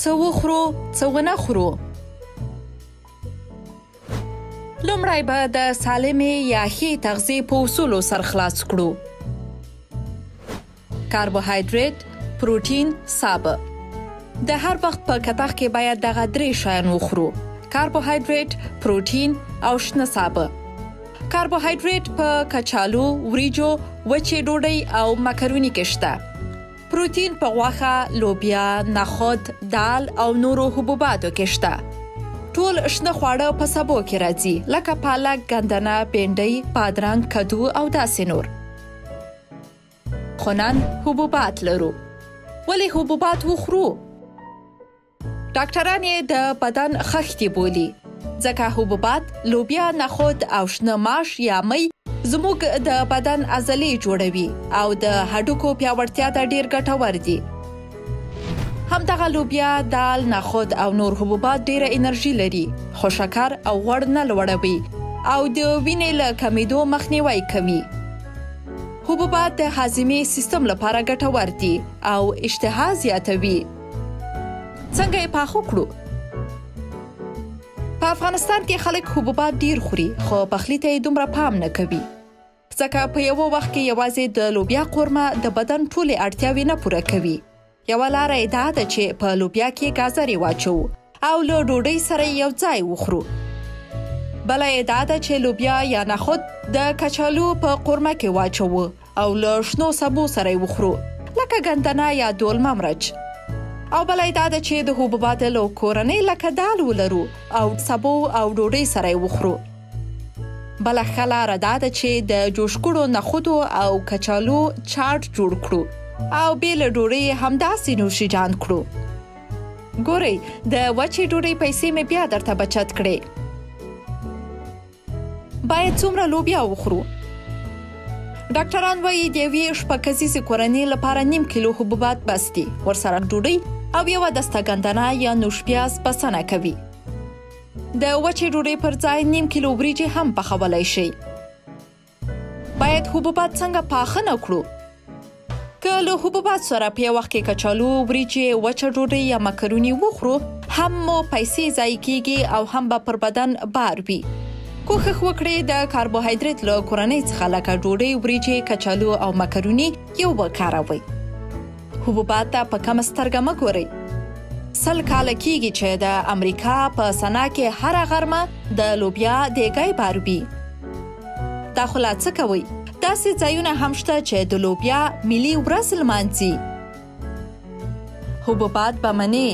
څه وخورو څه ونه خورو. لومړی به د سالمې یا ښې تغذیې په اصولو سر خلاص کړو. کاربوهایډریټ، پروټین، سابه. د هر وخت په کتغ کې باید دغه 3 شیان وخورو: کاربوهایډریټ، پروټین او شنه سابه. کاربوهایډریټ په کچالو، وریجو، وچې ډوډۍ او مکروني کې شته. پروټین په غوښه، لوبیا، نخود، دال او نورو حبوباتو کې شته. ټول شنه خواړه په سبو کې راځي، لکه پالک، ګندنه، بینډۍ، بادرنګ، کدو او داسې نور. خو نن حبوبات لرو. ولې حبوبات وخورو؟ ډاکټران یې د بدن خښتې بولي، ځکه حبوبات، لوبیا، نخود او شنه ماش یا مۍ زموږ د بدن عضلې جوړوي او د هډوکو پیاوړتیا ته ډیر ګټور دي. همدغه لوبیا، دال، نخود او نور حبوبات ډیره انرژي لري، خو شکر او غوړ نه لوړوي او د وینې له کمیدو مخنیوی کوي. حبوبات د هاضمې سیستم لپاره ګټور دي او اشتها زیاتوي. څنګه یې پاخه کړو؟ په افغانستان کې خلک حبوبات ډیر خوري، خو پخلي ته یې دومره پام نه کوي، ځکه په یو وخت کې یوازې د لوبیا قورمه د بدن ټولې اړتیاوې نه پوره کوي. یوه لاره یې دا ده چې په لوبیا کې ګازرې واچوو او له ډوډۍ سره یو ځای وخورو. بله یې دا ده چې لوبیا یا نخود د کچالو په قورمه کې واچوو او له شنو سبو سره یې وخورو، لکه ګندنه یا دولمه مرچ. او بله یې دا ده چې د حبوباتو له کورنۍ لکه دال ولرو او سبو او ډوډۍ سره یې وخورو. بله ښه لاره دا ده چې د جوش کړو نخودو او کچالو چاټ جوړ کړو او بې له ډوډۍ همداسې نوشیجان کړو. ګورئ، د وچې ډوډۍ پیسې مې بیا درته بچت کړې. باید څومره لوبیا وخورو؟ ډاکټران وایي د یوې شپږ کورنۍ لپاره 0.5 کیلو حبوبات بس دي، ورسره ډوډۍ او یوه دسته ګندنه یا نوش پیاز بسنه کوي. د وچې ډوډۍ پر ځای 0.5 کیلو وریجې هم پخولی شي. باید حبوبات څنګه پاخه نه کړو؟ که له حبوبات سره په یو وخت کې کچالو، وریجې، وچه ډوډۍ یا مکروني وخورو، هم مو پیسې ضایع کیږي او هم به پر بدن بار وي. کوښښ وکړئ د کاربوهایډریټ له کورنۍ څخه لکه ډوډۍ، وریجې، کچالو او مکروني یو وکاروئ. حبوبات ته په کمه سترګه مه ګورئ. 100 کاله کیږي چې د امریکا په سنا کې هره غرمه د لوبیا دیګی بار وي. دا خو لا څه کوئ؟ داسې ځایونه هم شته چې د لوبیا ملي ورځ لمانځي. حبوبات به منې